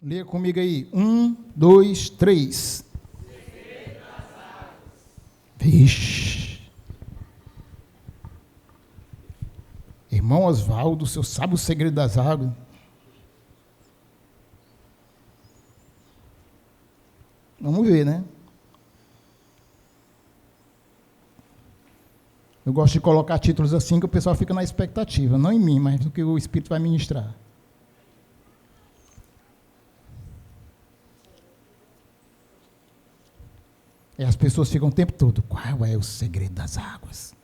Leia comigo aí. 1, 2, 3. Vixe. Irmão Oswaldo, o senhor sabe o segredo das águas? Vamos ver, né? Eu gosto de colocar títulos assim que o pessoal fica na expectativa, não em mim, mas no que o Espírito vai ministrar. E as pessoas ficam o tempo todo, qual é o segredo das águas?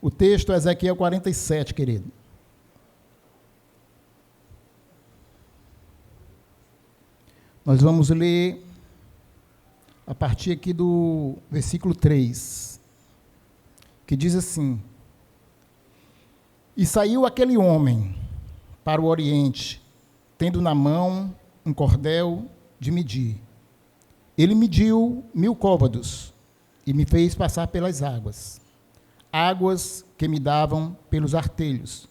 O texto é Ezequiel 47, querido. Nós vamos ler a partir aqui do versículo 3, que diz assim: E saiu aquele homem para o oriente, tendo na mão um cordel de medir. Ele mediu 1000 côvados e me fez passar pelas águas, águas que me davam pelos artelhos.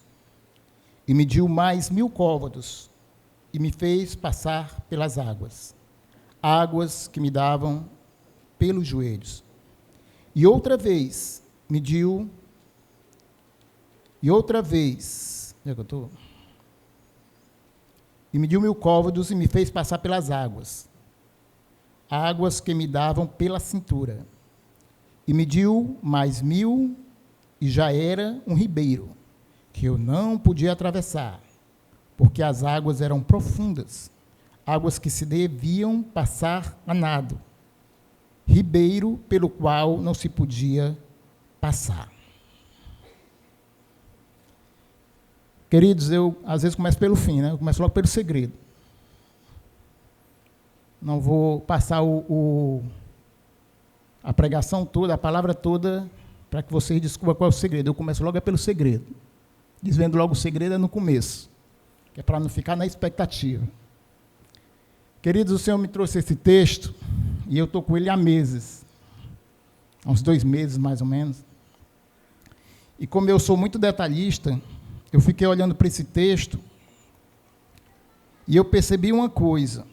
E mediu mais 1000 côvados e me fez passar pelas águas, águas que me davam pelos joelhos. E outra vez mediu, onde é que eu estou? E mediu 1000 côvados e me fez passar pelas águas, águas que me davam pela cintura. E mediu mais 1000 e já era um ribeiro, que eu não podia atravessar, porque as águas eram profundas, águas que se deviam passar a nado, ribeiro pelo qual não se podia passar. Queridos, eu às vezes começo pelo fim, né? Eu começo logo pelo segredo. Não vou passar a pregação toda, a palavra toda, para que vocês descubram qual é o segredo. Eu começo logo pelo segredo. Desvendo logo o segredo é no começo, que é para não ficar na expectativa. Queridos, o Senhor me trouxe esse texto, e eu estou com ele há meses, há uns 2 meses mais ou menos. E como eu sou muito detalhista, eu fiquei olhando para esse texto, e eu percebi uma coisa,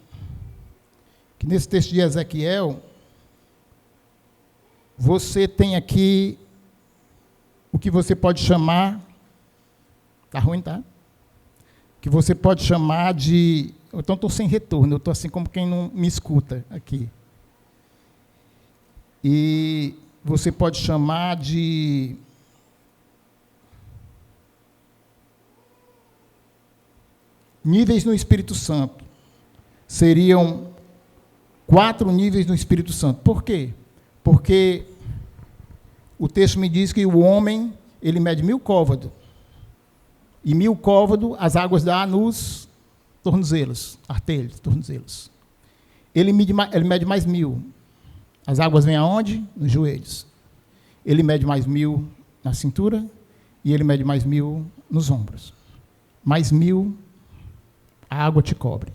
que nesse texto de Ezequiel, você tem aqui o que você pode chamar, está ruim, tá? Que você pode chamar de, então estou sem retorno, eu estou assim como quem não me escuta aqui. E você pode chamar de níveis no Espírito Santo. Seriam 4 níveis no Espírito Santo. Por quê? Porque o texto me diz que o homem, ele mede 1000 côvados. E 1000 côvados, as águas dá nos tornozelos, artelhos, tornozelos. Ele mede mais 1000. As águas vêm aonde? Nos joelhos. Ele mede mais 1000 na cintura e ele mede mais 1000 nos ombros. Mais 1000, a água te cobre.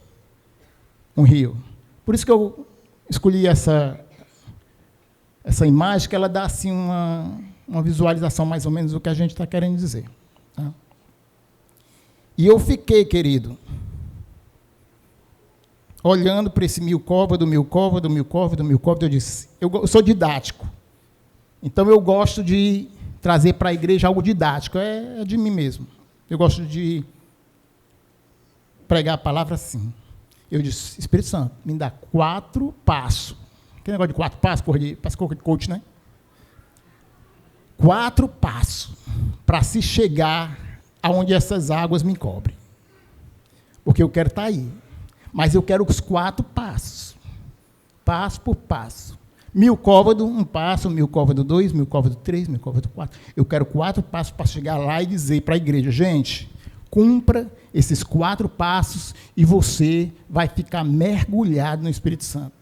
Um rio. Por isso que eu escolhi essa imagem, que ela dá assim uma visualização mais ou menos do que a gente está querendo dizer. Tá? E eu fiquei, querido, olhando para esse 1000 côvados, 1000 côvados, 1000 côvados, 1000 côvados, eu disse, eu sou didático, então eu gosto de trazer para a igreja algo didático, é de mim mesmo. Eu gosto de pregar a palavra assim. Eu disse, Espírito Santo, me dá 4 passos. Que negócio de 4 passos, parece coach, né? 4 passos para se chegar aonde essas águas me cobrem. Porque eu quero estar aí. Mas eu quero os 4 passos. Passo por passo. 1000 côvados, 1 passo, 1000 côvados 2, 1000 côvados 3, 1000 côvados 4. Eu quero 4 passos para chegar lá e dizer para a igreja, gente, cumpra esses 4 passos e você vai ficar mergulhado no Espírito Santo.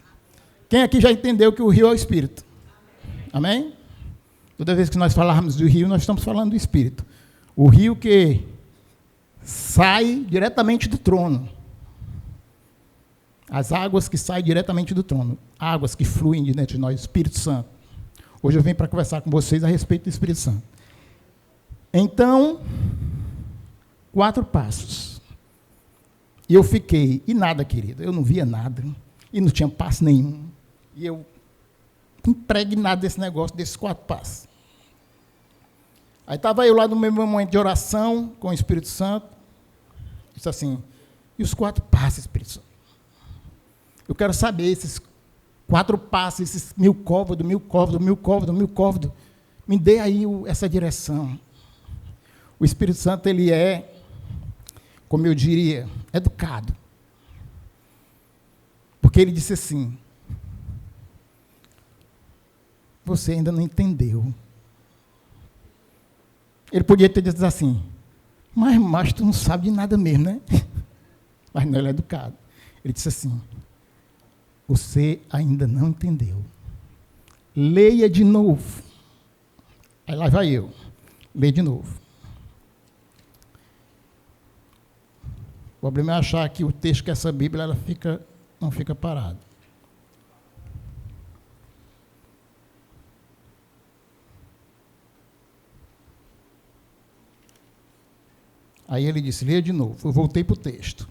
Quem aqui já entendeu que o rio é o Espírito? Amém? Toda vez que nós falarmos do rio, nós estamos falando do Espírito. O rio que sai diretamente do trono. As águas que saem diretamente do trono. Águas que fluem de dentro de nós, Espírito Santo. Hoje eu venho para conversar com vocês a respeito do Espírito Santo. Então, 4 passos. E eu fiquei, e nada, querido, eu não via nada, e não tinha passo nenhum. E eu impregnado desse negócio, desses 4 passos. Aí estava eu lá no meu momento de oração com o Espírito Santo, disse assim, e os 4 passos, Espírito Santo? Eu quero saber esses 4 passos, esses 1000 côvados, 1000 côvados, 1000 côvados, 1000 côvados. Me dê aí essa direção. O Espírito Santo, ele é, como eu diria, educado. Porque ele disse assim, você ainda não entendeu. Ele podia ter dito assim, mas tu não sabe de nada mesmo, né? Mas não, ele é educado. Ele disse assim, você ainda não entendeu. Leia de novo. Aí lá vai eu. Leia de novo. O problema é achar que o texto que essa Bíblia ela não fica parada. Aí ele disse, leia de novo. Eu voltei para o texto.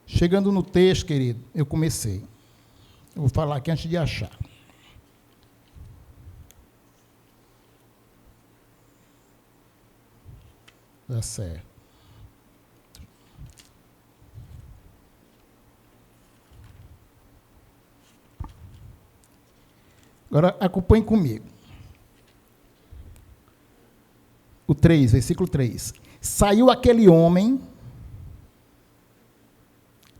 Chegando no texto, querido, eu comecei. Eu vou falar aqui antes de achar. Dá certo. Agora, acompanhe comigo. O 3, versículo 3. Saiu aquele homem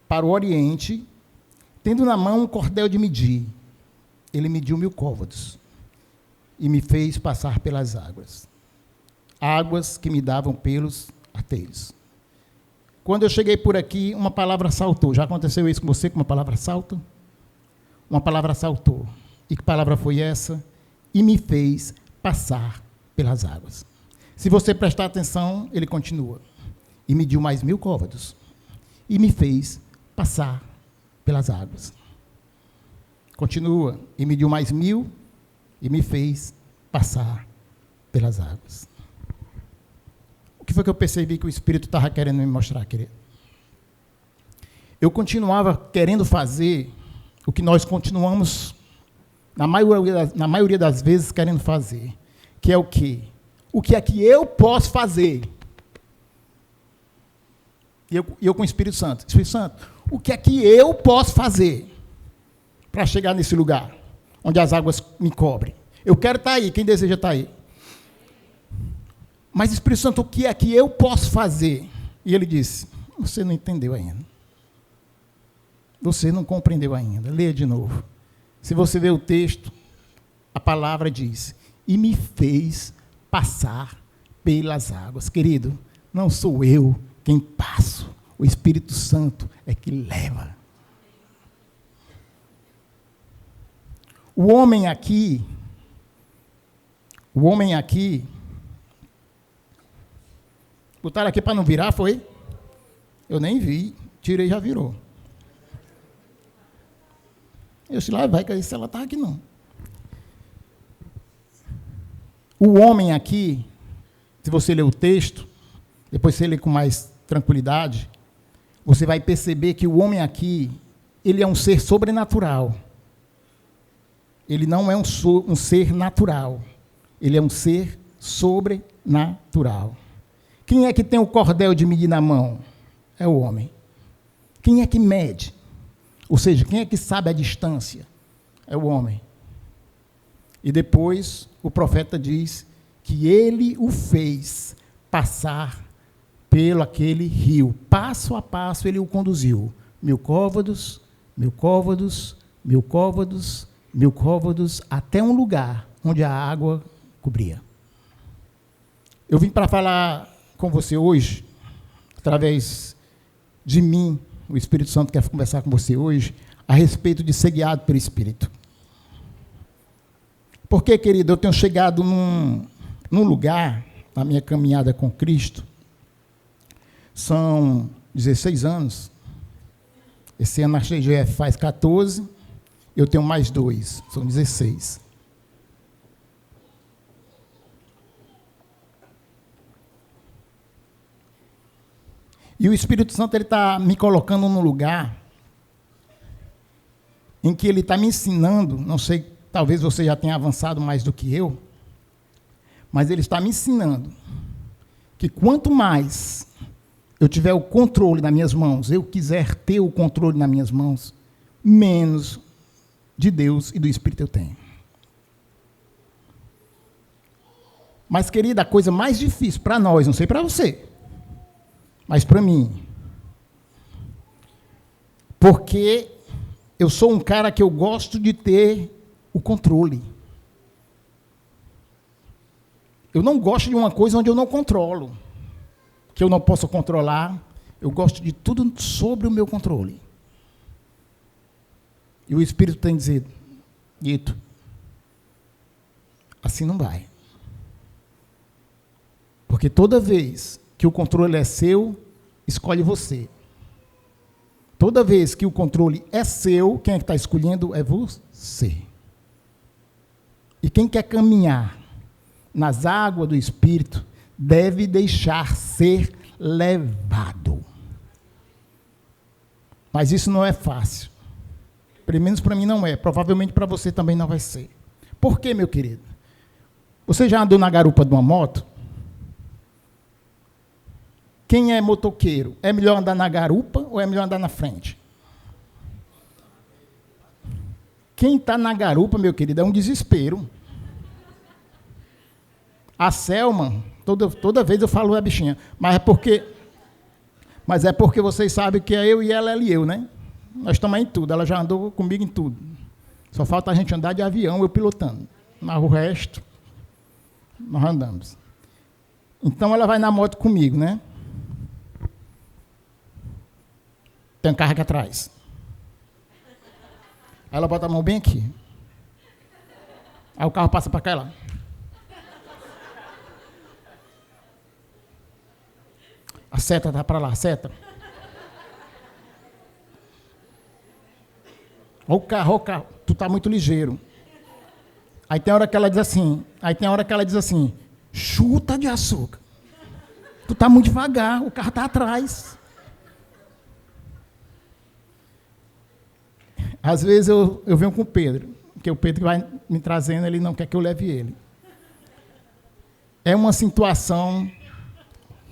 para o oriente, tendo na mão um cordel de medir. Ele mediu 1000 côvados e me fez passar pelas águas. Águas que me davam pelos arteiros. Quando eu cheguei por aqui, uma palavra saltou. Já aconteceu isso com você, que uma palavra salta? Uma palavra saltou. E que palavra foi essa? E me fez passar pelas águas. Se você prestar atenção, ele continua. E mediu mais 1000 côvados. E me fez passar pelas águas. Continua. E mediu mais 1000 e me fez passar pelas águas. O que foi que eu percebi que o Espírito estava querendo me mostrar, querido? Eu continuava querendo fazer o que nós continuamos, na maioria das vezes, querendo fazer. Que é o quê? O que é que eu posso fazer? E eu com o Espírito Santo. Espírito Santo, o que é que eu posso fazer para chegar nesse lugar onde as águas me cobrem? Eu quero estar aí. Quem deseja estar aí? Mas, Espírito Santo, o que é que eu posso fazer? E ele disse, você não entendeu ainda. Você não compreendeu ainda. Leia de novo. Se você ver o texto, a palavra diz, e me fez passar pelas águas. Querido, não sou eu quem passo. O Espírito Santo é que leva. O homem aqui, botaram aqui para não virar, foi? Eu nem vi, tirei e já virou. Eu disse, lá vai, que se ela está aqui não. O homem aqui, se você ler o texto, depois você lê com mais tranquilidade, você vai perceber que o homem aqui, ele é um ser sobrenatural. Ele não é um ser natural. Ele é um ser sobrenatural. Quem é que tem o cordel de medir na mão? É o homem. Quem é que mede? Ou seja, quem é que sabe a distância? É o homem. E depois o profeta diz que ele o fez passar pelo aquele rio. Passo a passo ele o conduziu. 1000 côvados, 1000 côvados, 1000 côvados, 1000 côvados, até um lugar onde a água cobria. Eu vim para falar com você hoje, através de mim, o Espírito Santo quer conversar com você hoje, a respeito de ser guiado pelo Espírito. Porque, querido, eu tenho chegado num lugar, na minha caminhada com Cristo, são 16 anos, esse ano a CGF faz 14, eu tenho mais 2, são 16. E o Espírito Santo está me colocando num lugar em que ele está me ensinando, não sei, talvez você já tenha avançado mais do que eu, mas ele está me ensinando que quanto mais eu tiver o controle nas minhas mãos, eu quiser ter o controle nas minhas mãos, menos de Deus e do Espírito eu tenho. Mas, querida, a coisa mais difícil para nós, não sei para você, mas para mim, porque eu sou um cara que eu gosto de ter o controle. Eu não gosto de uma coisa onde eu não controlo, que eu não posso controlar. Eu gosto de tudo sobre o meu controle. E o Espírito tem dizer, dito, assim não vai. Porque toda vez que o controle é seu, escolhe você. Toda vez que o controle é seu, quem é que está escolhendo é você. E quem quer caminhar nas águas do Espírito deve deixar ser levado. Mas isso não é fácil. Pelo menos para mim não é. Provavelmente para você também não vai ser. Por quê, meu querido? Você já andou na garupa de uma moto? Quem é motoqueiro? É melhor andar na garupa ou é melhor andar na frente? Quem está na garupa, meu querido, é um desespero. A Selma, toda vez eu falo a bichinha, mas é porque vocês sabem que é eu e ela e eu, né? Nós estamos em tudo, ela já andou comigo em tudo. Só falta a gente andar de avião, eu pilotando. Mas o resto, nós andamos. Então ela vai na moto comigo, né? Tem um carro aqui atrás. Aí ela bota a mão bem aqui. Aí o carro passa para cá e lá. A seta está para lá, a seta. Olha o carro, tu está muito ligeiro. Aí tem hora que ela diz assim, chuta de açúcar. Tu está muito devagar, o carro está atrás. Às vezes eu venho com o Pedro, porque o Pedro vai me trazendo, ele não quer que eu leve ele. É uma situação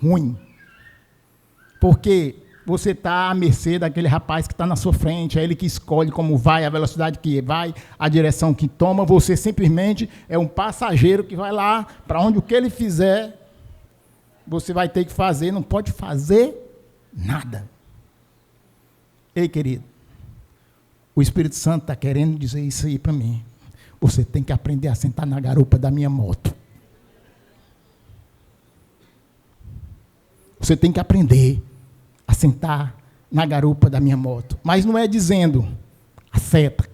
ruim, porque você está à mercê daquele rapaz que está na sua frente, é ele que escolhe como vai, a velocidade que vai, a direção que toma, você simplesmente é um passageiro que vai lá, para onde o que ele fizer, você vai ter que fazer, não pode fazer nada. Ei, querido, o Espírito Santo está querendo dizer isso aí para mim. Você tem que aprender a sentar na garupa da minha moto. Você tem que aprender a sentar na garupa da minha moto. Mas não é dizendo a seta,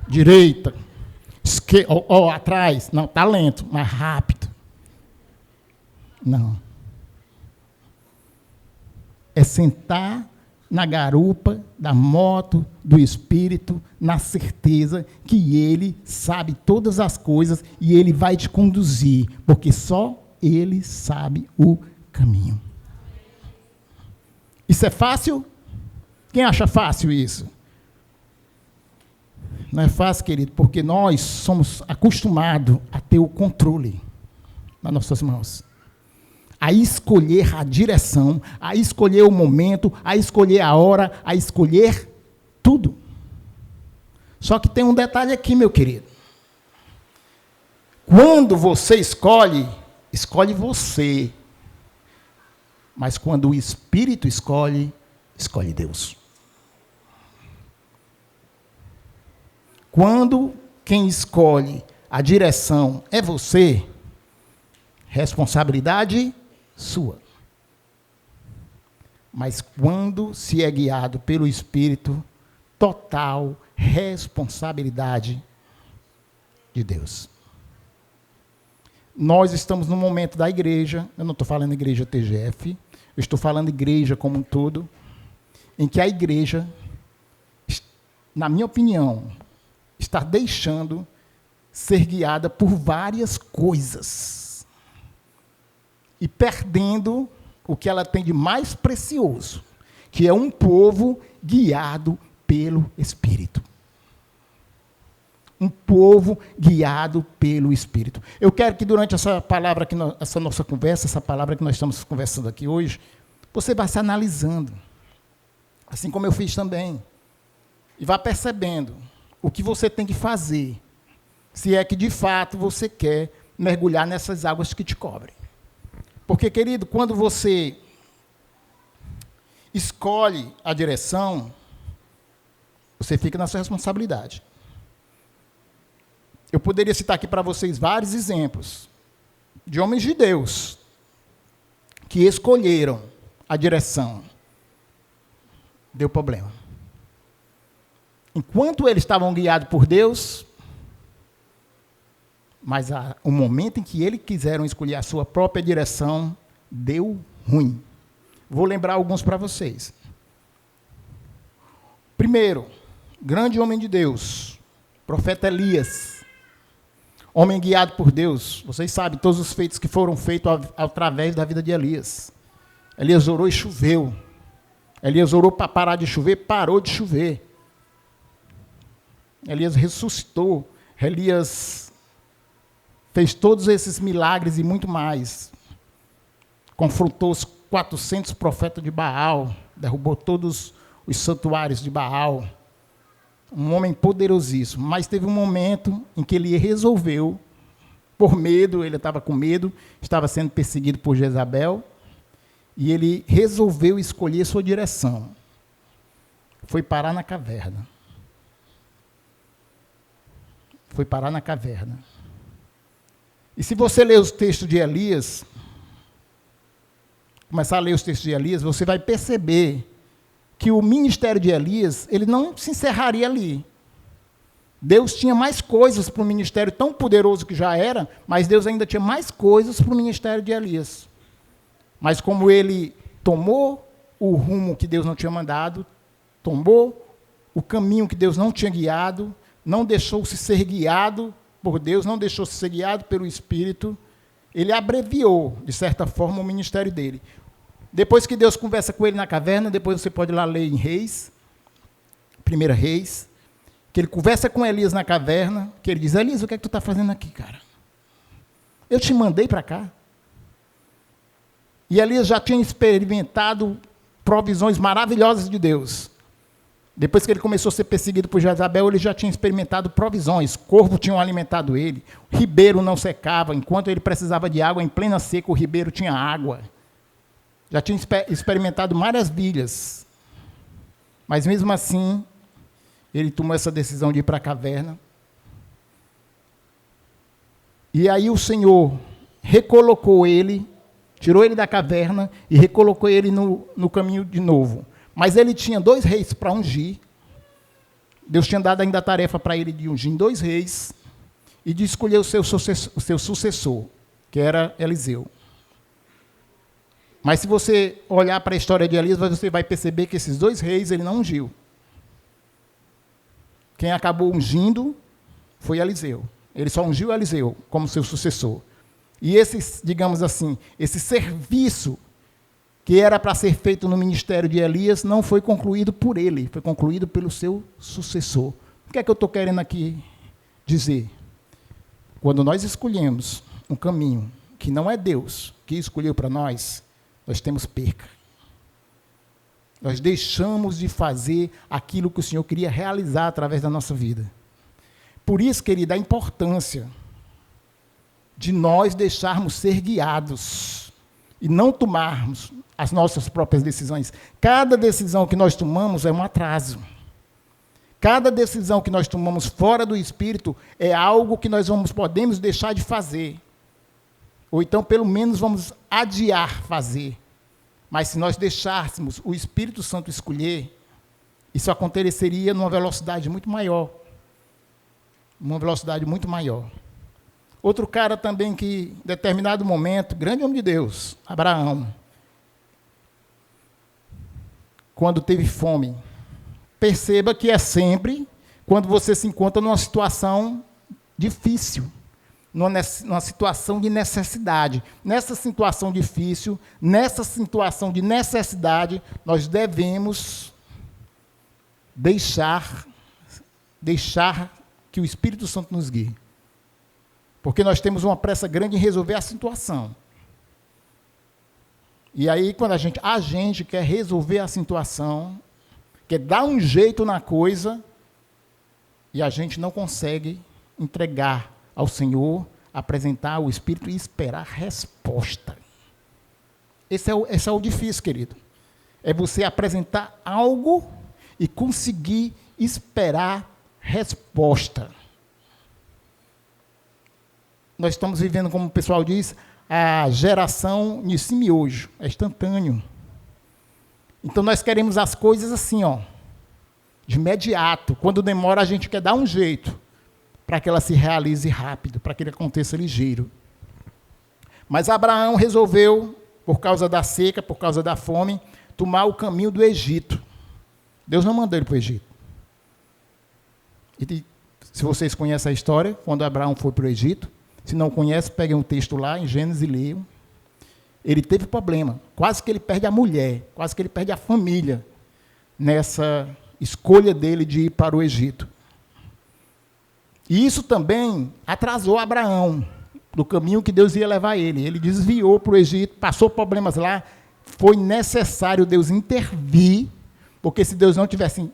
direita, esquerda, atrás. Não, está lento, mais rápido. Não. É sentar na garupa da moto do Espírito, na certeza que Ele sabe todas as coisas e Ele vai te conduzir, porque só Ele sabe o caminho. Isso é fácil? Quem acha fácil isso? Não é fácil, querido, porque nós somos acostumados a ter o controle nas nossas mãos. A escolher a direção, a escolher o momento, a escolher a hora, a escolher tudo. Só que tem um detalhe aqui, meu querido. Quando você escolhe você. Mas quando o Espírito escolhe Deus. Quando quem escolhe a direção é você, responsabilidade sua. Mas quando se é guiado pelo Espírito, total responsabilidade de Deus. Nós estamos no momento da igreja, eu não estou falando igreja TGF, eu estou falando igreja como um todo, em que a igreja, na minha opinião, está deixando ser guiada por várias coisas e perdendo o que ela tem de mais precioso, que é um povo guiado pelo Espírito. Um povo guiado pelo Espírito. Eu quero que durante essa palavra, essa nossa conversa, essa palavra que nós estamos conversando aqui hoje, você vá se analisando, assim como eu fiz também, e vá percebendo o que você tem que fazer, se é que de fato você quer mergulhar nessas águas que te cobrem. Porque, querido, quando você escolhe a direção, você fica na sua responsabilidade. Eu poderia citar aqui para vocês vários exemplos de homens de Deus que escolheram a direção. Deu problema. Enquanto eles estavam guiados por Deus, mas o momento em que eles quiseram escolher a sua própria direção, deu ruim. Vou lembrar alguns para vocês. Primeiro, grande homem de Deus, profeta Elias. Homem guiado por Deus. Vocês sabem todos os feitos que foram feitos através da vida de Elias. Elias orou e choveu. Elias orou para parar de chover, parou de chover. Elias ressuscitou. Elias fez todos esses milagres e muito mais. Confrontou os 400 profetas de Baal, derrubou todos os santuários de Baal. Um homem poderosíssimo, mas teve um momento em que ele resolveu, por medo, ele estava com medo, estava sendo perseguido por Jezabel, e ele resolveu escolher sua direção. Foi parar na caverna. Foi parar na caverna. E se você ler os textos de Elias, começar a ler os textos de Elias, você vai perceber que o ministério de Elias, ele não se encerraria ali. Deus tinha mais coisas para o ministério tão poderoso que já era, mas Deus ainda tinha mais coisas para o ministério de Elias. Mas como ele tomou o rumo que Deus não tinha mandado, tomou o caminho que Deus não tinha guiado, não deixou-se ser guiado por Deus, não deixou-se ser guiado pelo Espírito, ele abreviou, de certa forma, o ministério dele. Depois que Deus conversa com ele na caverna, depois você pode ir lá ler em Reis, 1 Reis, que ele conversa com Elias na caverna, que ele diz, Elias, o que é que tu está fazendo aqui, cara? Eu te mandei para cá. E Elias já tinha experimentado provisões maravilhosas de Deus. Depois que ele começou a ser perseguido por Jezabel, ele já tinha experimentado provisões. Corvos tinham alimentado ele. O ribeiro não secava. Enquanto ele precisava de água, em plena seca, o ribeiro tinha água. Já tinha experimentado maravilhas. Mas mesmo assim, ele tomou essa decisão de ir para a caverna. E aí o Senhor recolocou ele, tirou ele da caverna e recolocou ele no caminho de novo. Mas ele tinha 2 reis para ungir. Deus tinha dado ainda a tarefa para ele de ungir 2 reis e de escolher o seu sucessor, que era Eliseu. Mas se você olhar para a história de Elias, você vai perceber que esses 2 reis ele não ungiu. Quem acabou ungindo foi Eliseu. Ele só ungiu Eliseu como seu sucessor. E esse, digamos assim, esse serviço que era para ser feito no ministério de Elias não foi concluído por ele, foi concluído pelo seu sucessor. O que é que eu estou querendo aqui dizer? Quando nós escolhemos um caminho que não é Deus que escolheu para nós temos perca. Nós deixamos de fazer aquilo que o Senhor queria realizar através da nossa vida. Por isso, querida, a importância de nós deixarmos ser guiados e não tomarmos as nossas próprias decisões. Cada decisão que nós tomamos é um atraso. Cada decisão que nós tomamos fora do Espírito é algo que nós podemos deixar de fazer. Ou então, pelo menos, vamos adiar fazer. Mas se nós deixássemos o Espírito Santo escolher, isso aconteceria numa velocidade muito maior. Uma velocidade muito maior. Outro cara também que, em determinado momento, grande homem de Deus, Abraão, quando teve fome, perceba que é sempre quando você se encontra numa situação difícil. numa situação de necessidade. Nessa situação difícil, nessa situação de necessidade, nós devemos deixar que o Espírito Santo nos guie. Porque nós temos uma pressa grande em resolver a situação. E aí, quando a gente quer resolver a situação, quer dar um jeito na coisa, e a gente não consegue entregar ao Senhor, apresentar ao Espírito e esperar resposta. Esse é o difícil, querido. É você apresentar algo e conseguir esperar resposta. Nós estamos vivendo, como o pessoal diz, a geração nesse miojo, é instantâneo. Então nós queremos as coisas assim, de imediato. Quando demora, a gente quer dar um jeito para que ela se realize rápido, para que ele aconteça ligeiro. Mas Abraão resolveu, por causa da seca, por causa da fome, tomar o caminho do Egito. Deus não mandou ele para o Egito. E, se vocês conhecem a história, quando Abraão foi para o Egito, se não conhece, peguem um texto lá em Gênesis e leiam. Ele teve problema, quase que ele perde a mulher, quase que ele perde a família, nessa escolha dele de ir para o Egito. E isso também atrasou Abraão do caminho que Deus ia levar ele. Ele desviou para o Egito, passou problemas lá. Foi necessário Deus intervir, porque se Deus não tivesse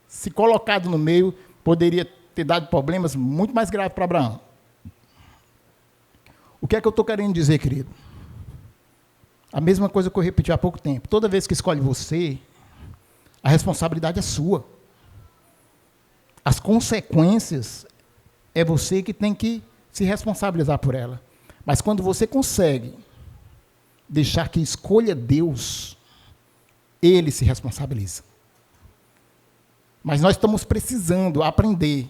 se colocado no meio, poderia ter dado problemas muito mais graves para Abraão. O que é que eu estou querendo dizer, querido? A mesma coisa que eu repeti há pouco tempo. Toda vez que escolhe você, a responsabilidade é sua. As consequências é você que tem que se responsabilizar por ela. Mas quando você consegue deixar que escolha Deus, Ele se responsabiliza. Mas nós estamos precisando aprender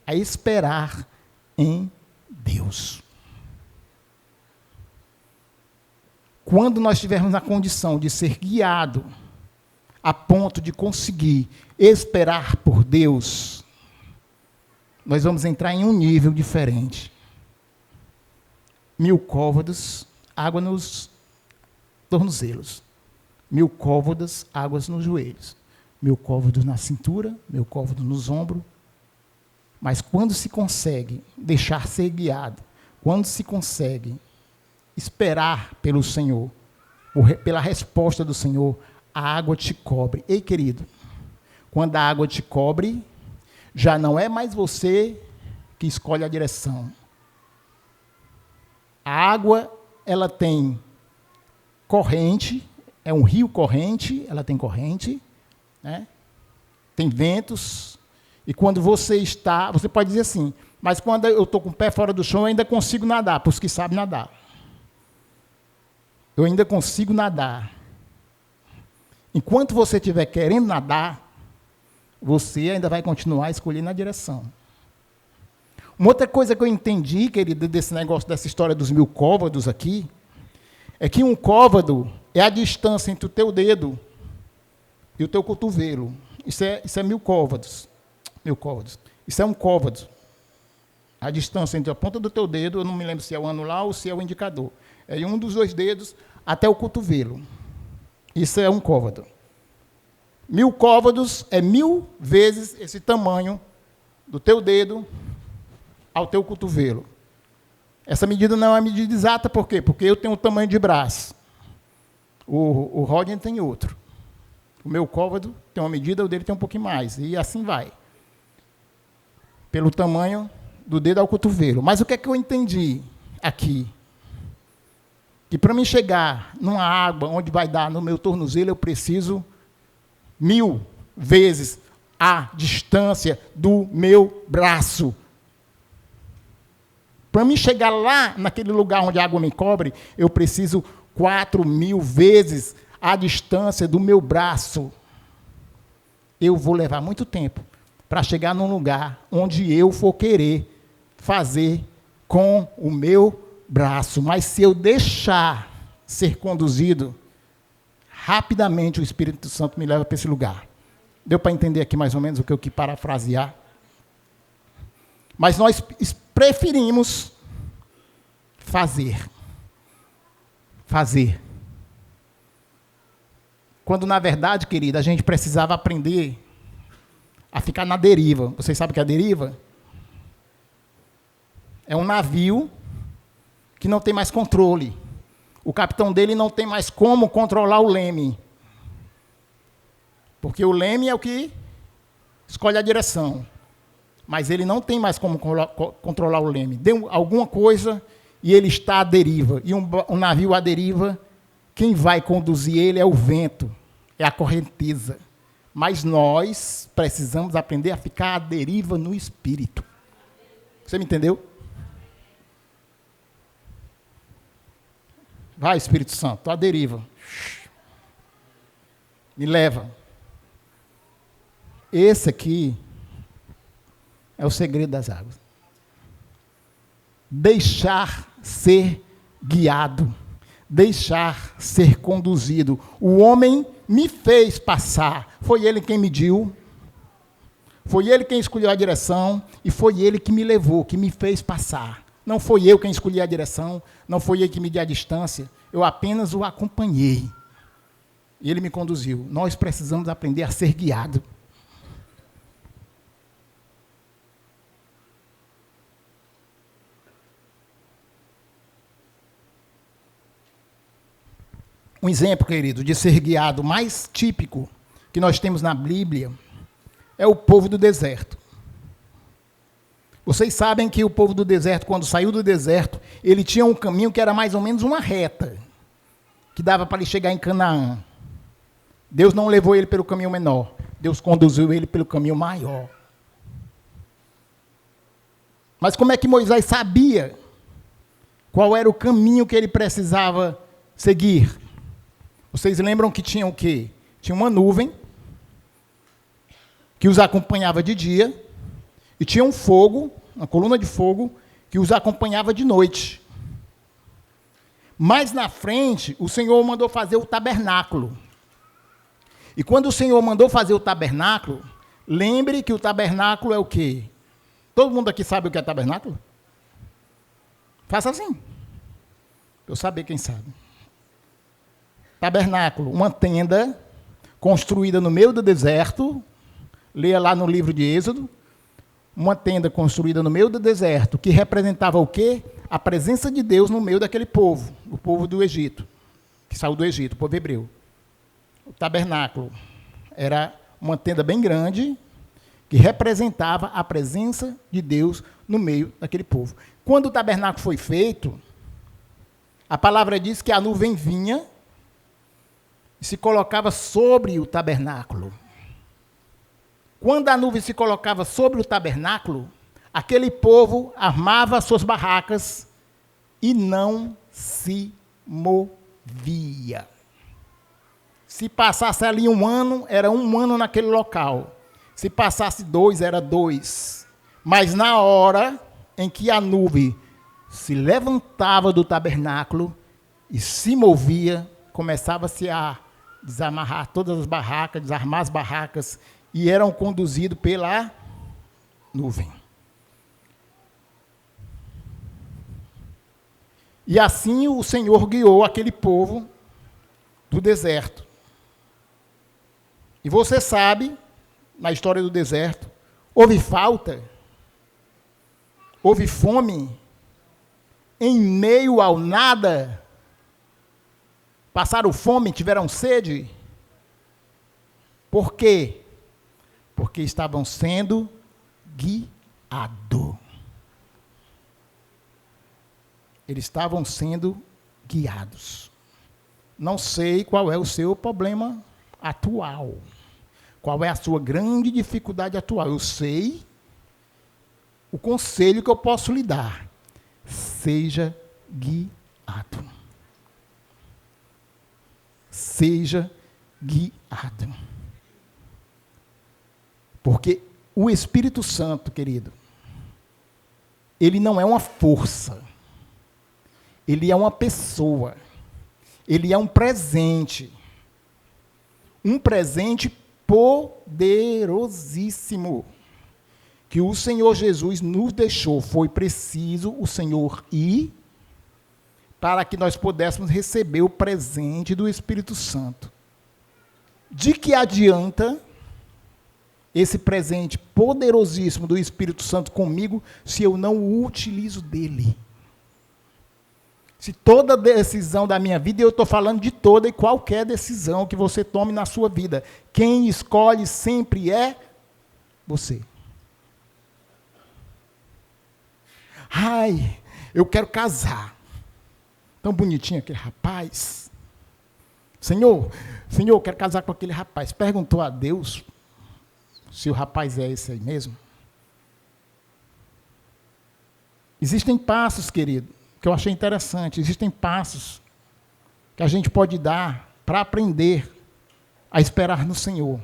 a esperar em Deus. Quando nós estivermos na condição de ser guiado a ponto de conseguir esperar por Deus, nós vamos entrar em um nível diferente. 1000 côvados, água nos tornozelos. 1000 côvados, águas nos joelhos. 1000 côvados na cintura, 1000 côvados nos ombros. Mas quando se consegue deixar ser guiado, quando se consegue esperar pelo Senhor, pela resposta do Senhor, a água te cobre. Ei, querido, quando a água te cobre, já não é mais você que escolhe a direção. A água, ela tem corrente, é um rio corrente, ela tem corrente, né? Tem ventos, e quando você pode dizer assim, mas quando eu estou com o pé fora do chão, eu ainda consigo nadar, para os que sabem nadar. Eu ainda consigo nadar. Enquanto você estiver querendo nadar, você ainda vai continuar escolhendo a direção. Uma outra coisa que eu entendi, querido, desse negócio, dessa história dos 1000 côvados aqui, é que um côvado é a distância entre o teu dedo e o teu cotovelo. Isso é 1000 côvados. 1000 côvados. Isso é um côvado. A distância entre a ponta do teu dedo, eu não me lembro se é o anular ou se é o indicador. É um dos 2 dedos até o cotovelo. Isso é um côvado. 1000 côvados é 1000 vezes esse tamanho do teu dedo ao teu cotovelo. Essa medida não é uma medida exata, por quê? Porque eu tenho um tamanho de braço. O Rodney tem outro. O meu côvado tem uma medida, o dele tem um pouquinho mais. E assim vai. Pelo tamanho do dedo ao cotovelo. Mas o que é que eu entendi aqui? Que para mim chegar numa água onde vai dar no meu tornozelo, eu preciso 1000 vezes a distância do meu braço. Para mim chegar lá, naquele lugar onde a água me cobre, eu preciso 4000 vezes a distância do meu braço. Eu vou levar muito tempo para chegar num lugar onde eu for querer fazer com o meu braço, mas se eu deixar ser conduzido, rapidamente o Espírito Santo me leva para esse lugar. Deu para entender aqui mais ou menos o que eu quis parafrasear? Mas nós preferimos fazer. Fazer. Quando, na verdade, querida, a gente precisava aprender a ficar na deriva. Vocês sabem o que é a deriva? É um navio que não tem mais controle. O capitão dele não tem mais como controlar o leme. Porque o leme é o que escolhe a direção. Mas ele não tem mais como controlar o leme. Deu alguma coisa e ele está à deriva. E um navio à deriva, quem vai conduzir ele é o vento, é a correnteza. Mas nós precisamos aprender a ficar à deriva no espírito. Você me entendeu? Vai, Espírito Santo, estou à deriva. Me leva. Esse aqui é o segredo das águas. Deixar ser guiado. Deixar ser conduzido. O homem me fez passar. Foi ele quem mediu. Foi ele quem escolheu a direção. E foi ele que me levou, que me fez passar. Não foi eu quem escolhi a direção. Não foi ele que mediu a distância. Eu apenas o acompanhei. E ele me conduziu. Nós precisamos aprender a ser guiado. Um exemplo, querido, de ser guiado mais típico que nós temos na Bíblia é o povo do deserto. Vocês sabem que o povo do deserto, quando saiu do deserto, ele tinha um caminho que era mais ou menos uma reta, que dava para ele chegar em Canaã. Deus não levou ele pelo caminho menor, Deus conduziu ele pelo caminho maior. Mas como é que Moisés sabia qual era o caminho que ele precisava seguir? Vocês lembram que tinha o quê? Tinha uma nuvem que os acompanhava de dia e tinha um fogo, uma coluna de fogo, que os acompanhava de noite. Mais na frente, o Senhor mandou fazer o tabernáculo. E quando o Senhor mandou fazer o tabernáculo, lembre que o tabernáculo é o quê? Todo mundo aqui sabe o que é tabernáculo? Faça assim, para eu saber quem sabe. Tabernáculo, uma tenda construída no meio do deserto, leia lá no livro de Êxodo, uma tenda construída no meio do deserto, que representava o quê? A presença de Deus no meio daquele povo, o povo do Egito, que saiu do Egito, o povo hebreu. O tabernáculo era uma tenda bem grande, que representava a presença de Deus no meio daquele povo. Quando o tabernáculo foi feito, a palavra diz que a nuvem vinha e se colocava sobre o tabernáculo. Quando a nuvem se colocava sobre o tabernáculo, aquele povo armava suas barracas e não se movia. Se passasse ali 1 ano, era 1 ano naquele local. Se passasse 2, era 2. Mas na hora em que a nuvem se levantava do tabernáculo e se movia, começava-se a desamarrar todas as barracas, desarmar as barracas, e eram conduzidos pela nuvem. E assim o Senhor guiou aquele povo do deserto. E você sabe, na história do deserto, houve falta, houve fome, em meio ao nada. Passaram fome, tiveram sede. Por quê? Porque estavam sendo guiados. Eles estavam sendo guiados. Não sei qual é o seu problema atual. Qual é a sua grande dificuldade atual. Eu sei o conselho que eu posso lhe dar. Seja guiado. Seja guiado. Porque o Espírito Santo, querido, ele não é uma força. Ele é uma pessoa. Ele é um presente. Um presente poderosíssimo. Que o Senhor Jesus nos deixou. Foi preciso o Senhor ir para que nós pudéssemos receber o presente do Espírito Santo. De que adianta esse presente poderosíssimo do Espírito Santo comigo se eu não o utilizo dele? Se toda decisão da minha vida, e eu estou falando de toda e qualquer decisão que você tome na sua vida, quem escolhe sempre é você. Ai, eu quero casar. Tão bonitinho aquele rapaz. Senhor, eu quero casar com aquele rapaz. Perguntou a Deus se o rapaz é esse aí mesmo? Existem passos, querido, que eu achei interessante. Existem passos que a gente pode dar para aprender a esperar no Senhor.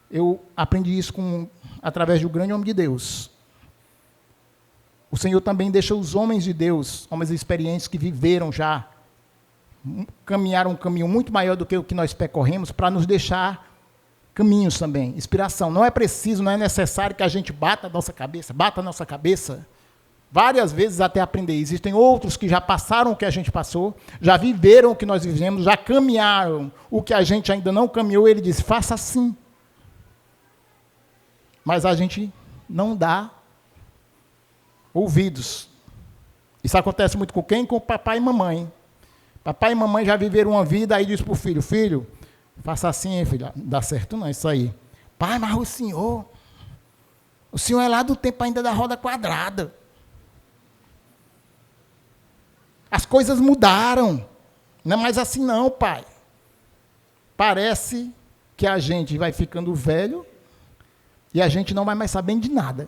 Eu aprendi isso através do grande homem de Deus. O Senhor também deixa os homens de Deus, homens experientes que viveram já, caminharam um caminho muito maior do que o que nós percorremos, para nos deixar caminhos também, inspiração. Não é preciso, não é necessário que a gente bata a nossa cabeça, várias vezes até aprender. Existem outros que já passaram o que a gente passou, já viveram o que nós vivemos, já caminharam o que a gente ainda não caminhou. Ele disse, faça assim. Mas a gente não dá ouvidos. Isso acontece muito com quem? Com papai e mamãe. Papai e mamãe já viveram uma vida, aí diz para o filho, filho, faça assim, filho, não dá certo não, isso aí. Pai, mas o senhor é lá do tempo ainda da roda quadrada. As coisas mudaram, não é mais assim não, pai. Parece que a gente vai ficando velho e a gente não vai mais sabendo de nada.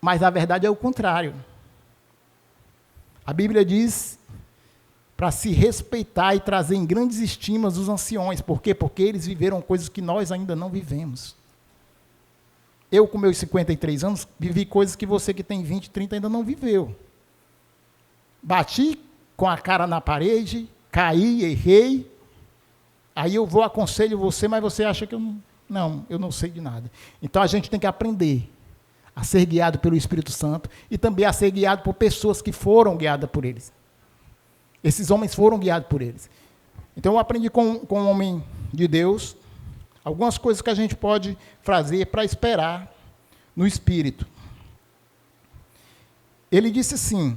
Mas a verdade é o contrário. A Bíblia diz para se respeitar e trazer em grandes estimas os anciões. Por quê? Porque eles viveram coisas que nós ainda não vivemos. Eu, com meus 53 anos, vivi coisas que você que tem 20, 30 ainda não viveu. Bati com a cara na parede, caí, errei. Aí eu vou, aconselho você, mas você acha que eu não sei de nada. Então a gente tem que aprender a ser guiado pelo Espírito Santo e também a ser guiado por pessoas que foram guiadas por eles. Esses homens foram guiados por eles. Então eu aprendi com um homem de Deus algumas coisas que a gente pode fazer para esperar no Espírito. Ele disse assim,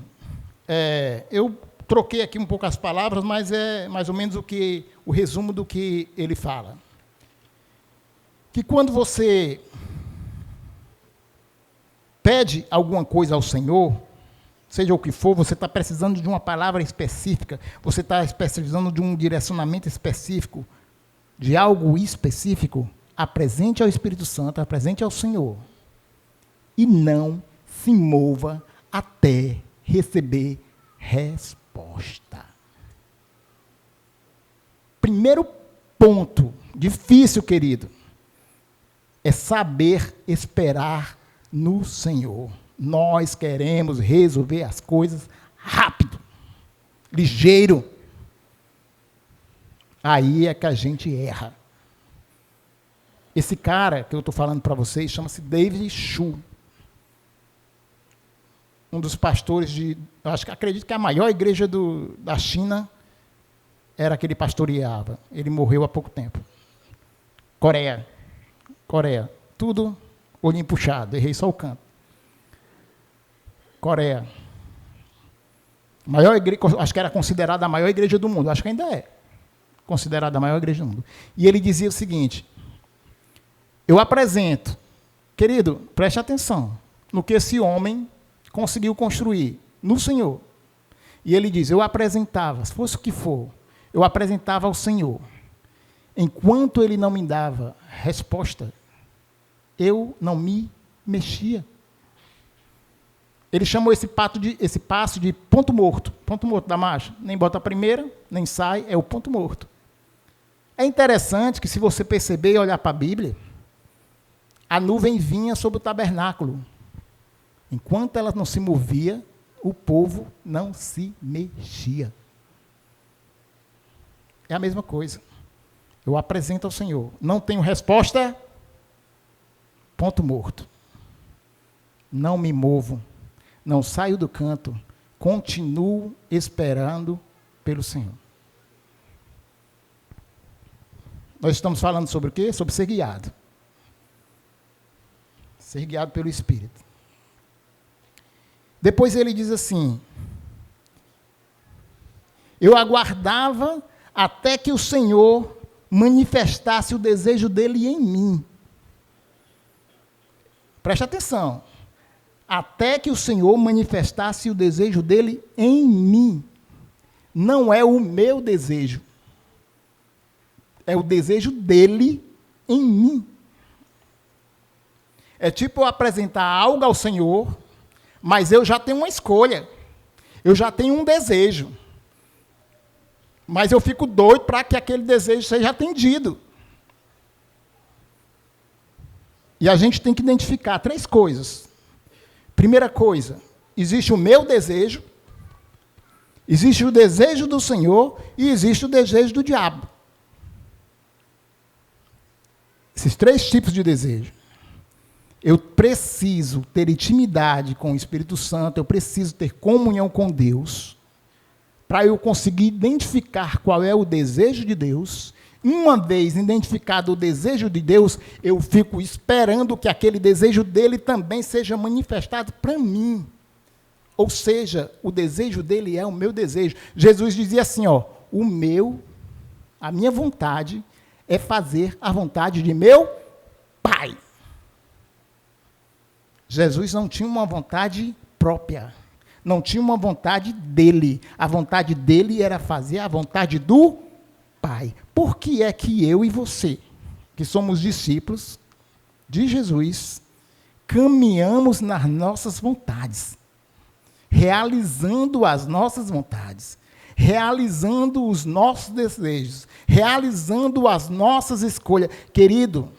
eu troquei aqui um pouco as palavras, mas é mais ou menos o resumo do que ele fala. Que quando você pede alguma coisa ao Senhor, seja o que for, você está precisando de uma palavra específica, você está precisando de um direcionamento específico, de algo específico, apresente ao Espírito Santo, apresente ao Senhor. E não se mova até receber resposta. Primeiro ponto, difícil, querido, é saber esperar no Senhor. Nós queremos resolver as coisas rápido, ligeiro. Aí é que a gente erra. Esse cara que eu estou falando para vocês chama-se David Shu. Um dos pastores acredito que a maior igreja da China era que ele pastoreava. Ele morreu há pouco tempo. Coreia. Tudo olhinho puxado, errei só o canto. Coreia. Maior igreja, acho que era considerada a maior igreja do mundo, acho que ainda é considerada a maior igreja do mundo. E ele dizia o seguinte, eu apresento, querido, preste atenção, no que esse homem conseguiu construir, no Senhor. E ele diz, eu apresentava, se fosse o que for, eu apresentava ao Senhor. Enquanto ele não me dava resposta, eu não me mexia. Ele chamou esse passo de ponto morto da marcha. Nem bota a primeira, nem sai, é o ponto morto. É interessante que, se você perceber e olhar para a Bíblia, a nuvem vinha sobre o tabernáculo. Enquanto ela não se movia, o povo não se mexia. É a mesma coisa. Eu apresento ao Senhor. Não tenho resposta, ponto morto. Não me movo. Não saio do canto continuo esperando pelo Senhor. Nós estamos falando sobre o quê? Sobre ser guiado. Ser guiado pelo Espírito. Depois ele diz assim: eu aguardava até que o Senhor manifestasse o desejo dele em mim. Preste atenção. Até que o Senhor manifestasse o desejo dele em mim. Não é o meu desejo. É o desejo dele em mim. É tipo eu apresentar algo ao Senhor, mas eu já tenho uma escolha. Eu já tenho um desejo. Mas eu fico doido para que aquele desejo seja atendido. E a gente tem que identificar 3 coisas. Primeira coisa, existe o meu desejo, existe o desejo do Senhor e existe o desejo do diabo. Esses 3 tipos de desejo. Eu preciso ter intimidade com o Espírito Santo, eu preciso ter comunhão com Deus, para eu conseguir identificar qual é o desejo de Deus. Uma vez identificado o desejo de Deus, eu fico esperando que aquele desejo dele também seja manifestado para mim. Ou seja, o desejo dele é o meu desejo. Jesus dizia assim, ó, a minha vontade é fazer a vontade de meu Pai. Jesus não tinha uma vontade própria, não tinha uma vontade dele. A vontade dele era fazer a vontade do Pai. Por que é que eu e você, que somos discípulos de Jesus, caminhamos nas nossas vontades, realizando as nossas vontades, realizando os nossos desejos, realizando as nossas escolhas? Querido,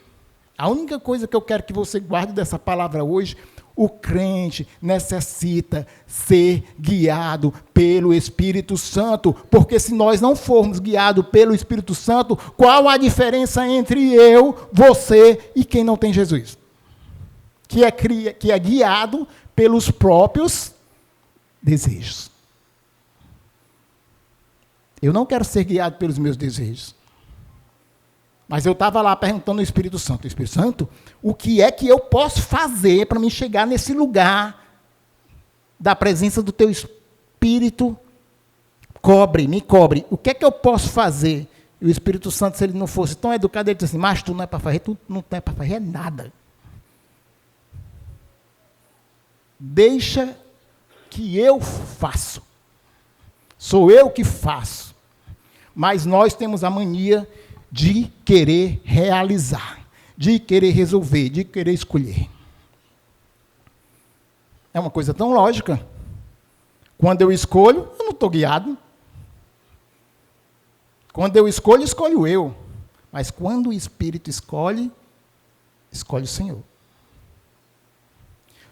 a única coisa que eu quero que você guarde dessa palavra hoje: o crente necessita ser guiado pelo Espírito Santo, porque se nós não formos guiados pelo Espírito Santo, qual a diferença entre eu, você e quem não tem Jesus? Que é guiado pelos próprios desejos. Eu não quero ser guiado pelos meus desejos. Mas eu estava lá perguntando ao Espírito Santo: Espírito Santo, o que é que eu posso fazer para me chegar nesse lugar da presença do teu Espírito? Me cobre. O que é que eu posso fazer? E o Espírito Santo, se ele não fosse tão educado, ele disse assim: mas tu não é para fazer, tu não é para fazer nada. Deixa que eu faço. Sou eu que faço. Mas nós temos a mania de querer realizar, de querer resolver, de querer escolher. É uma coisa tão lógica. Quando eu escolho, eu não estou guiado. Quando eu escolho, escolho eu. Mas quando o Espírito escolhe, escolhe o Senhor.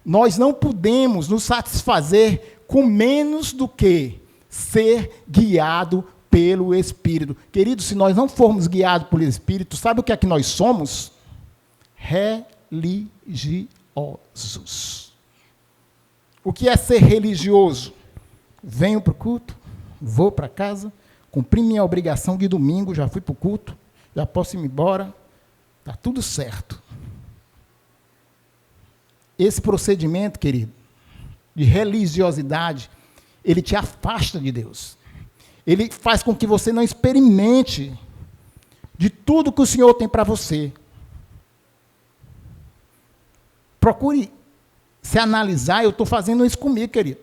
Nós não podemos nos satisfazer com menos do que ser guiado pelo Espírito. Querido, se nós não formos guiados pelo Espírito, sabe o que é que nós somos? Religiosos. O que é ser religioso? Venho para o culto, vou para casa, cumpri minha obrigação de domingo, já fui para o culto, já posso ir embora, está tudo certo. Esse procedimento, querido, de religiosidade, ele te afasta de Deus. Ele faz com que você não experimente de tudo que o Senhor tem para você. Procure se analisar. Eu estou fazendo isso comigo, querido.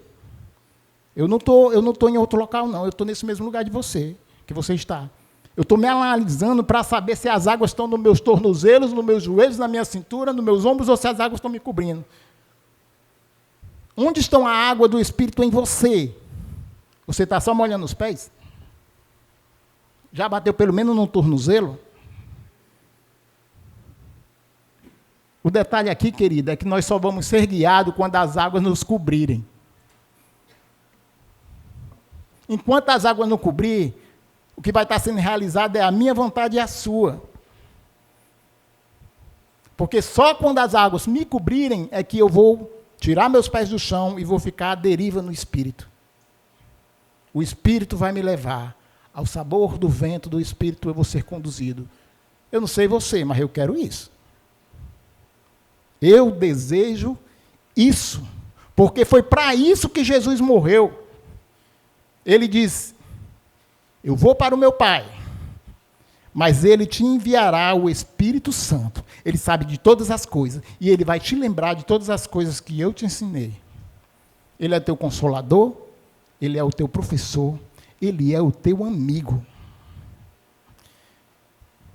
Eu não estou em outro local, não. Eu estou nesse mesmo lugar de você, que você está. Eu estou me analisando para saber se as águas estão nos meus tornozelos, nos meus joelhos, na minha cintura, nos meus ombros, ou se as águas estão me cobrindo. Onde estão a água do Espírito em você? Você está só molhando os pés? Já bateu pelo menos no tornozelo? O detalhe aqui, querida, é que nós só vamos ser guiados quando as águas nos cobrirem. Enquanto as águas não cobrir, o que vai estar sendo realizado é a minha vontade e a sua. Porque só quando as águas me cobrirem é que eu vou tirar meus pés do chão e vou ficar à deriva no Espírito. O Espírito vai me levar. Ao sabor do vento do Espírito eu vou ser conduzido. Eu não sei você, mas eu quero isso. Eu desejo isso. Porque foi para isso que Jesus morreu. Ele diz, eu vou para o meu Pai, mas Ele te enviará o Espírito Santo. Ele sabe de todas as coisas. E Ele vai te lembrar de todas as coisas que eu te ensinei. Ele é teu consolador. Ele é o teu professor. Ele é o teu amigo.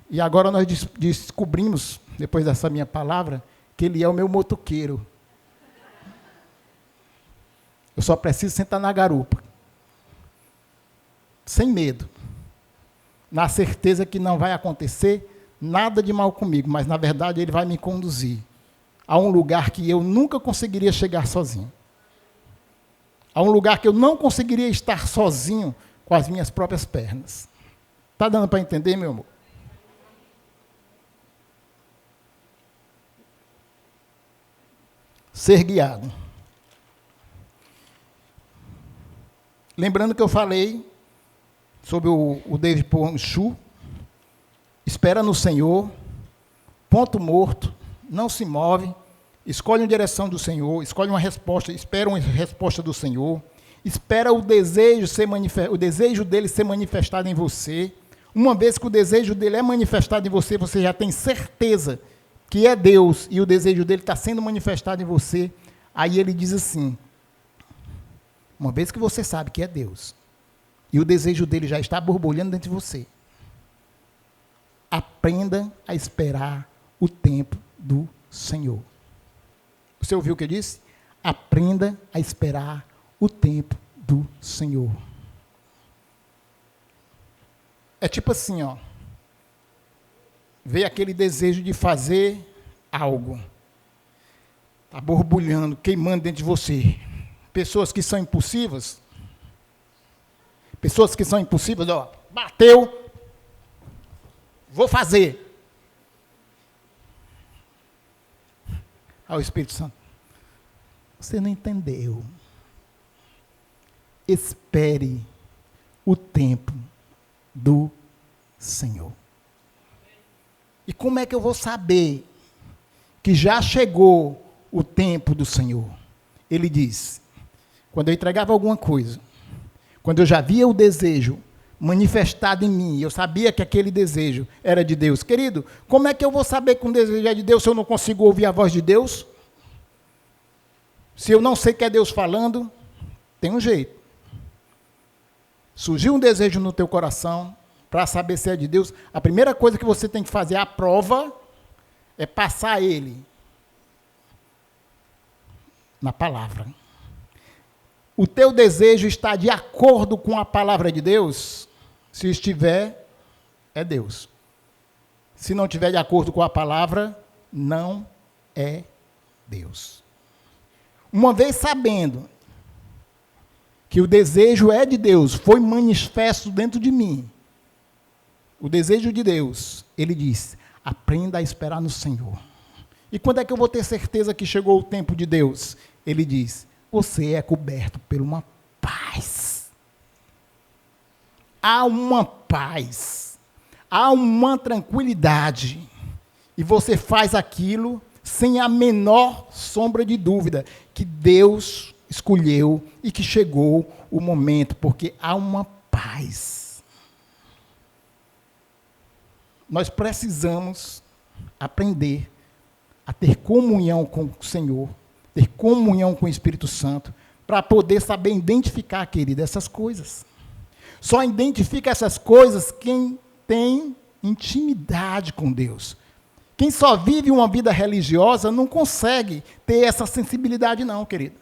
E agora nós descobrimos, depois dessa minha palavra, que Ele é o meu motoqueiro. Eu só preciso sentar na garupa. Sem medo. Na certeza que não vai acontecer nada de mal comigo, mas na verdade Ele vai me conduzir a um lugar que eu nunca conseguiria chegar sozinho. A um lugar que eu não conseguiria estar sozinho com as minhas próprias pernas. Está dando para entender, meu amor? Ser guiado. Lembrando que eu falei sobre o David Ponchu, espera no Senhor, ponto morto, não se move, escolhe uma direção do Senhor, escolhe uma resposta, espera uma resposta do Senhor, espera o desejo dele ser manifestado em você. Uma vez que o desejo dele é manifestado em você, você já tem certeza que é Deus e o desejo dele está sendo manifestado em você. Aí ele diz assim, uma vez que você sabe que é Deus, e o desejo dele já está borbulhando dentro de você, aprenda a esperar o tempo do Senhor. Você ouviu o que eu disse? Aprenda a esperar o tempo do Senhor. É tipo assim, ó. Veio aquele desejo de fazer algo. Está borbulhando, queimando dentro de você. Pessoas que são impulsivas. Pessoas que são impulsivas, ó. Bateu. Vou fazer. Ao Espírito Santo. Você não entendeu. Espere o tempo do Senhor. E como é que eu vou saber que já chegou o tempo do Senhor? Ele diz, quando eu entregava alguma coisa, quando eu já via o desejo manifestado em mim, eu sabia que aquele desejo era de Deus. Querido, como é que eu vou saber que um desejo é de Deus se eu não consigo ouvir a voz de Deus? Se eu não sei que é Deus falando, tem um jeito. Surgiu um desejo no teu coração, para saber se é de Deus, a primeira coisa que você tem que fazer, a prova, é passar ele na palavra. O teu desejo está de acordo com a palavra de Deus? Se estiver, é Deus. Se não estiver de acordo com a palavra, não é Deus. Uma vez sabendo que o desejo é de Deus, foi manifesto dentro de mim, o desejo de Deus, ele diz, aprenda a esperar no Senhor. E quando é que eu vou ter certeza que chegou o tempo de Deus? Ele diz, você é coberto por uma paz. Há uma paz, há uma tranquilidade, e você faz aquilo sem a menor sombra de dúvida, que Deus escolheu e que chegou o momento, porque há uma paz. Nós precisamos aprender a ter comunhão com o Senhor, ter comunhão com o Espírito Santo, para poder saber identificar, querido, essas coisas. Só identifica essas coisas quem tem intimidade com Deus. Quem só vive uma vida religiosa não consegue ter essa sensibilidade não, querido.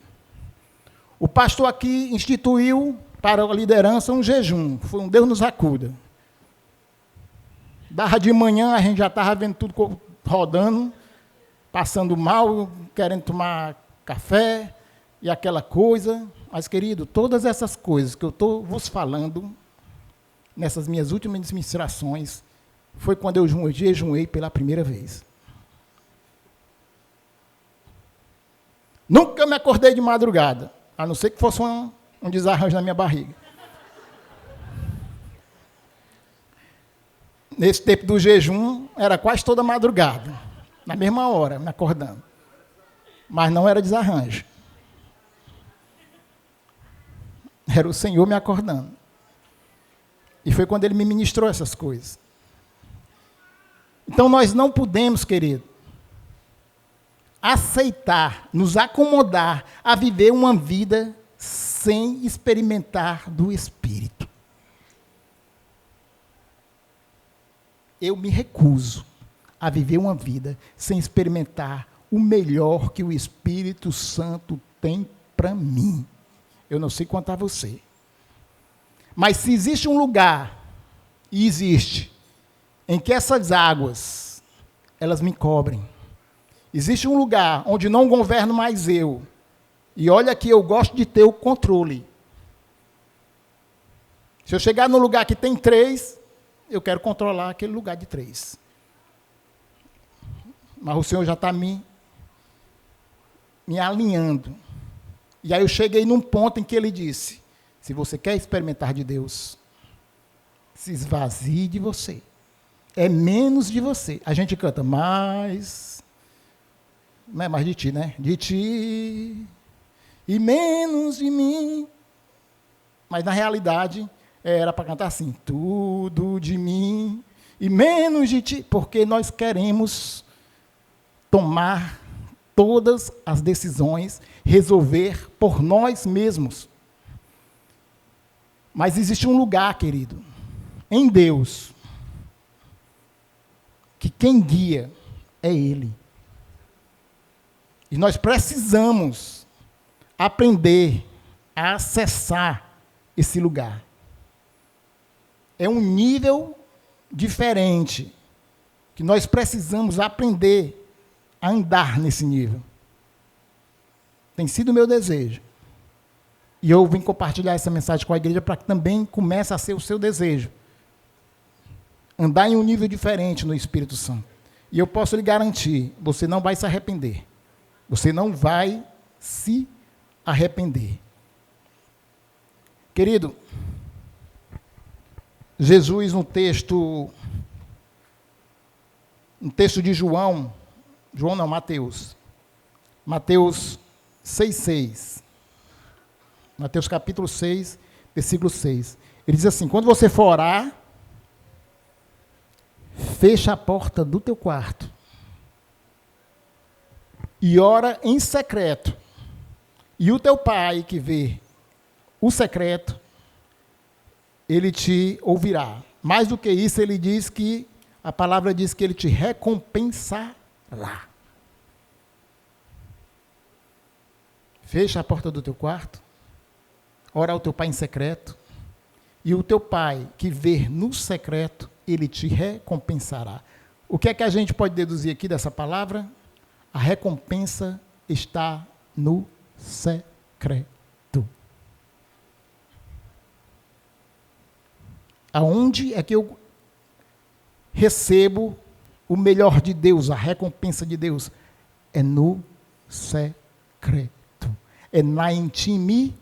O pastor aqui instituiu para a liderança um jejum, foi um Deus nos acuda. Dava de manhã, a gente já estava vendo tudo rodando, passando mal, querendo tomar café e aquela coisa. Mas, querido, todas essas coisas que eu estou vos falando, nessas minhas últimas ministrações, foi quando eu jejuei pela primeira vez. Nunca me acordei de madrugada, a não ser que fosse um desarranjo na minha barriga. Nesse tempo do jejum, era quase toda madrugada, na mesma hora, me acordando. Mas não era desarranjo. Era o Senhor me acordando. E foi quando Ele me ministrou essas coisas. Então nós não podemos, querido, aceitar, nos acomodar a viver uma vida sem experimentar do Espírito. Eu me recuso a viver uma vida sem experimentar o melhor que o Espírito Santo tem para mim. Eu não sei quanto a você. Mas se existe um lugar, e existe, em que essas águas, elas me cobrem. Existe um lugar onde não governo mais eu. E olha que eu gosto de ter o controle. Se eu chegar num lugar que tem 3, eu quero controlar aquele lugar de 3. Mas o Senhor já está me alinhando. E aí eu cheguei num ponto em que Ele disse, se você quer experimentar de Deus, se esvazie de você. É menos de você. A gente canta mais... Não é mais de ti, né? De ti e menos de mim. Mas, na realidade, era para cantar assim, tudo de mim e menos de ti, porque nós queremos tomar todas as decisões, resolver por nós mesmos. Mas existe um lugar, querido, em Deus, que quem guia é Ele. E nós precisamos aprender a acessar esse lugar. É um nível diferente, que nós precisamos aprender a andar nesse nível. Tem sido o meu desejo. E eu vim compartilhar essa mensagem com a igreja para que também comece a ser o seu desejo. Andar em um nível diferente no Espírito Santo. E eu posso lhe garantir, você não vai se arrepender. Você não vai se arrepender. Querido, Jesus no texto de Mateus 6,6. Mateus capítulo 6, versículo 6. Ele diz assim, quando você for orar, fecha a porta do teu quarto e ora em secreto. E o teu pai que vê o secreto, ele te ouvirá. Mais do que isso, ele diz que, a palavra diz que ele te recompensará. Fecha a porta do teu quarto, ora ao teu pai em secreto, e o teu pai que vê no secreto, ele te recompensará. O que é que a gente pode deduzir aqui dessa palavra? A recompensa está no secreto. Aonde é que eu recebo o melhor de Deus, a recompensa de Deus? É no secreto. É na intimidade.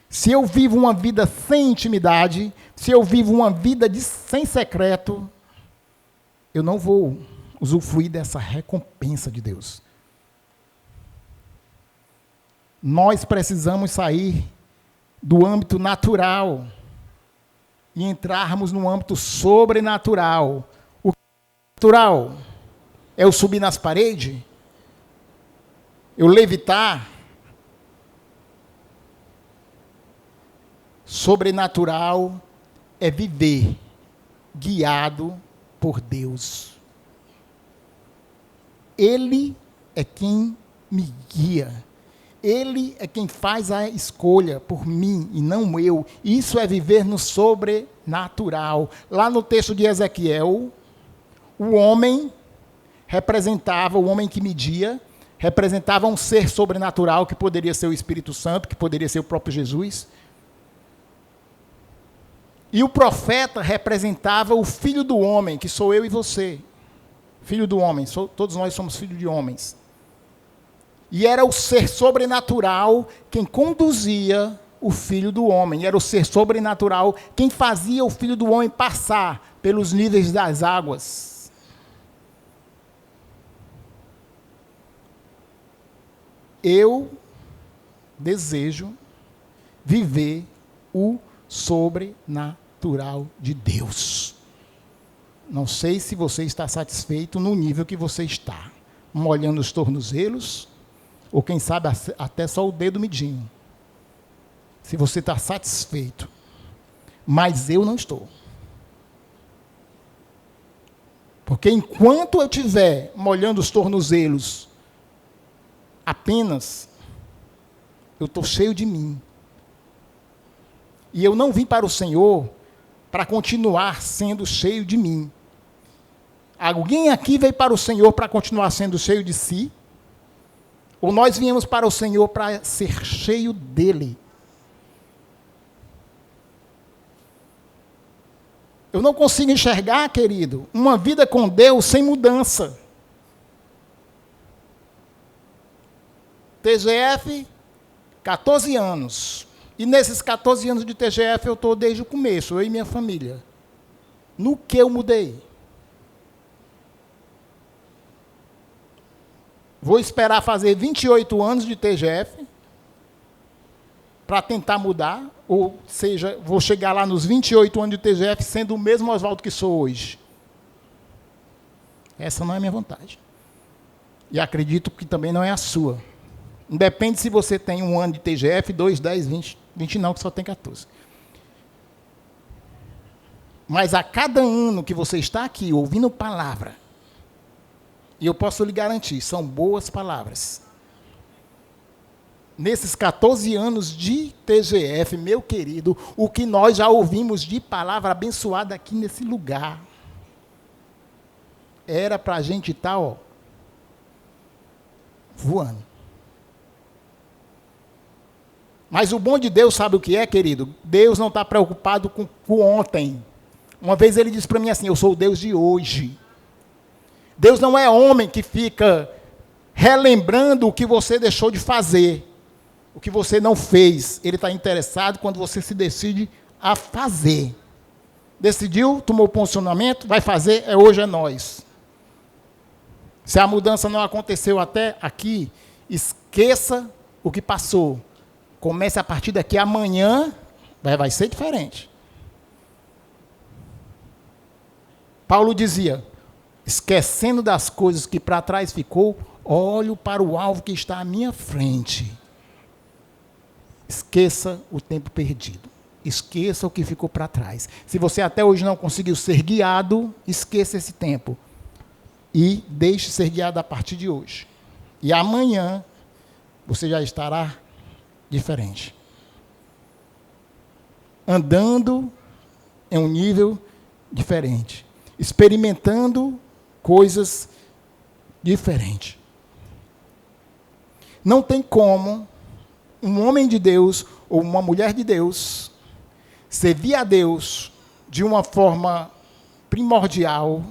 Se eu vivo uma vida sem intimidade, se eu vivo uma vida sem secreto, eu não vou usufruir dessa recompensa de Deus. Nós precisamos sair do âmbito natural e entrarmos no âmbito sobrenatural. O natural é eu subir nas paredes, eu levitar. Sobrenatural é viver guiado por Deus. Ele é quem me guia. Ele é quem faz a escolha por mim e não eu. Isso é viver no sobrenatural. Lá no texto de Ezequiel, o homem representava, o homem que media, representava um ser sobrenatural que poderia ser o Espírito Santo, que poderia ser o próprio Jesus. E o profeta representava o filho do homem, que sou eu e você. Filho do homem, todos nós somos filhos de homens. E era o ser sobrenatural quem conduzia o Filho do Homem, era o ser sobrenatural, quem fazia o Filho do Homem passar pelos níveis das águas. Eu desejo viver o sobrenatural de Deus. Não sei se você está satisfeito no nível que você está, molhando os tornozelos, ou quem sabe até só o dedo midinho. Se você está satisfeito, mas eu não estou. Porque enquanto eu estiver molhando os tornozelos apenas, eu estou cheio de mim. E eu não vim para o Senhor para continuar sendo cheio de mim. Alguém aqui veio para o Senhor para continuar sendo cheio de si? Ou nós viemos para o Senhor para ser cheio dele? Eu não consigo enxergar, querido, uma vida com Deus sem mudança. TGF, 14 anos. E nesses 14 anos de TGF eu estou desde o começo, eu e minha família. No que eu mudei? Vou esperar fazer 28 anos de TGF para tentar mudar, ou seja, vou chegar lá nos 28 anos de TGF sendo o mesmo Oswaldo que sou hoje. Essa não é a minha vontade. E acredito que também não é a sua. Independe se você tem 1 ano de TGF, 2, 10, 20 não, que só tem 14. Mas a cada ano que você está aqui ouvindo palavra, e eu posso lhe garantir, são boas palavras. Nesses 14 anos de TGF, meu querido, o que nós já ouvimos de palavra abençoada aqui nesse lugar, era para a gente estar, voando. Mas o bom de Deus, sabe o que é, querido? Deus não está preocupado com o ontem. Uma vez ele disse para mim assim, eu sou o Deus de hoje. Deus não é homem que fica relembrando o que você deixou de fazer, o que você não fez. Ele está interessado quando você se decide a fazer. Decidiu, tomou posicionamento, vai fazer, hoje é nós. Se a mudança não aconteceu até aqui, esqueça o que passou. Comece a partir daqui, amanhã vai ser diferente. Paulo dizia, esquecendo das coisas que para trás ficou, olho para o alvo que está à minha frente. Esqueça o tempo perdido. Esqueça o que ficou para trás. Se você até hoje não conseguiu ser guiado, esqueça esse tempo. E deixe ser guiado a partir de hoje. E amanhã, você já estará diferente. Andando em um nível diferente. Experimentando coisas diferentes. Não tem como um homem de Deus ou uma mulher de Deus servir a Deus de uma forma primordial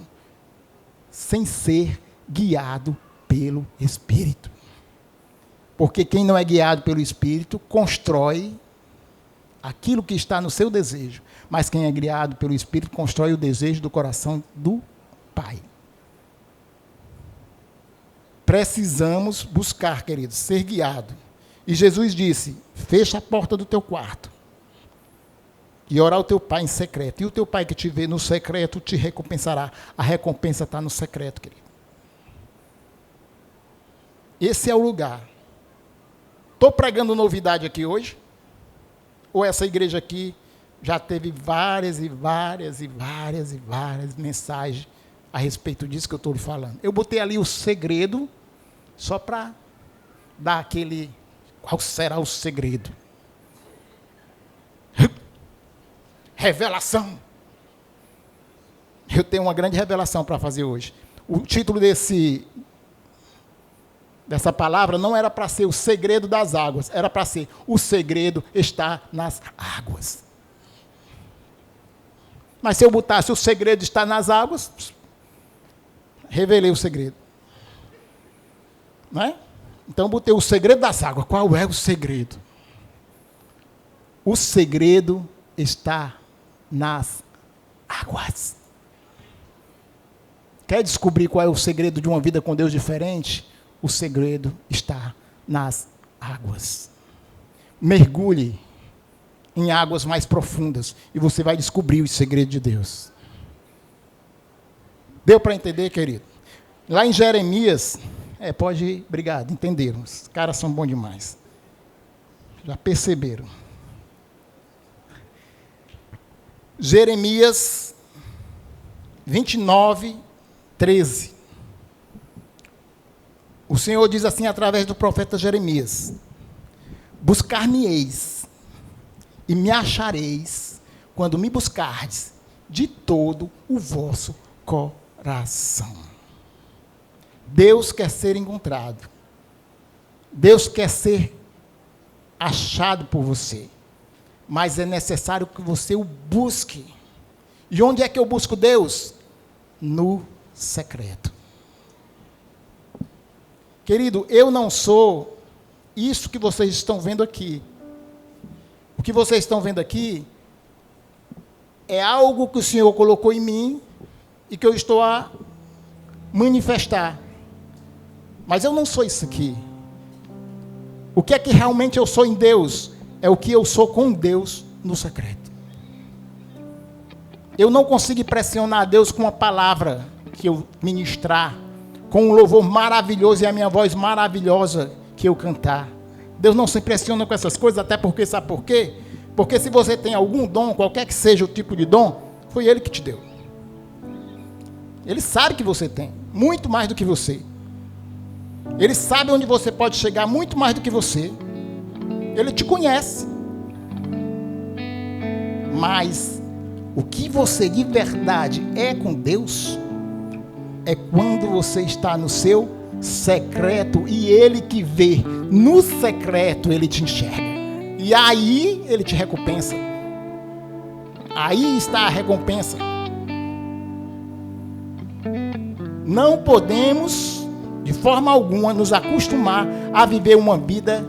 sem ser guiado pelo Espírito. Porque quem não é guiado pelo Espírito constrói aquilo que está no seu desejo. Mas quem é guiado pelo Espírito constrói o desejo do coração do Pai. Precisamos buscar, queridos, ser guiado. E Jesus disse, fecha a porta do teu quarto e orar ao teu Pai em secreto. E o teu Pai que te vê no secreto te recompensará. A recompensa está no secreto, querido. Esse é o lugar. Estou pregando novidade aqui hoje? Ou essa igreja aqui já teve várias mensagens a respeito disso que eu estou lhe falando? Eu botei ali o segredo, só para dar aquele... Qual será o segredo? Revelação. Eu tenho uma grande revelação para fazer hoje. O título dessa palavra não era para ser o segredo das águas, era para ser o segredo está nas águas. Mas se eu botasse o segredo está nas águas, revelei o segredo. Não é? Então eu botei o segredo das águas. Qual é o segredo? O segredo está nas águas. Quer descobrir qual é o segredo de uma vida com Deus diferente? O segredo está nas águas. Mergulhe em águas mais profundas e você vai descobrir o segredo de Deus. Deu para entender, querido? Lá em Jeremias, pode ir, obrigado, entenderam. Os caras são bons demais. Já perceberam. Jeremias 29, 13. O Senhor diz assim através do profeta Jeremias: buscar-me-eis e me achareis quando me buscardes de todo o vosso coração. Deus quer ser encontrado. Deus quer ser achado por você. Mas é necessário que você o busque. E onde é que eu busco Deus? No secreto. Querido, eu não sou isso que vocês estão vendo aqui. O que vocês estão vendo aqui é algo que o Senhor colocou em mim e que eu estou a manifestar. Mas eu não sou isso aqui. O que é que realmente eu sou em Deus? É o que eu sou com Deus no secreto. Eu não consigo impressionar Deus com uma palavra que eu ministrar, com um louvor maravilhoso e a minha voz maravilhosa que eu cantar. Deus não se impressiona com essas coisas, até porque, sabe por quê? Porque se você tem algum dom, qualquer que seja o tipo de dom, foi Ele que te deu. Ele sabe que você tem, muito mais do que você. Ele sabe onde você pode chegar, muito mais do que você. Ele te conhece. Mas o que você de verdade é com Deus é quando você está no seu secreto e Ele que vê no secreto, Ele te enxerga. E aí Ele te recompensa. Aí está a recompensa. Não podemos, de forma alguma, nos acostumar a viver uma vida